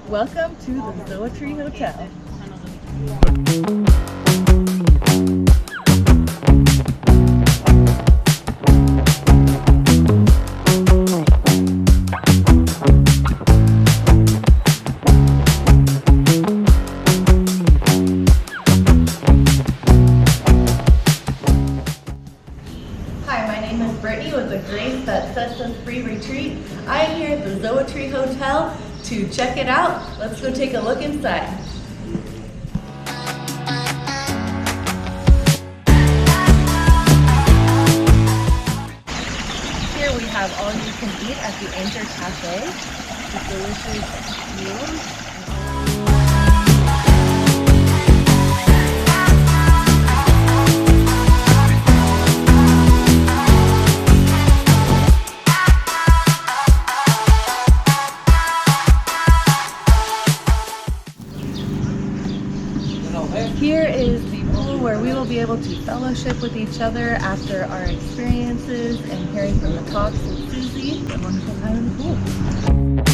Welcome to the Zoëtry Hotel. Hi, my name is Brittany with the Grace That Sets Us Free Retreat. I am here at the Zoëtry Hotel to check it out. Let's go take a look inside. Here we have all you can eat at the Anchor Cafe with delicious meals. Here is the pool where we will be able to fellowship with each other after our experiences and hearing from the talks of Susie. A wonderful time in the pool.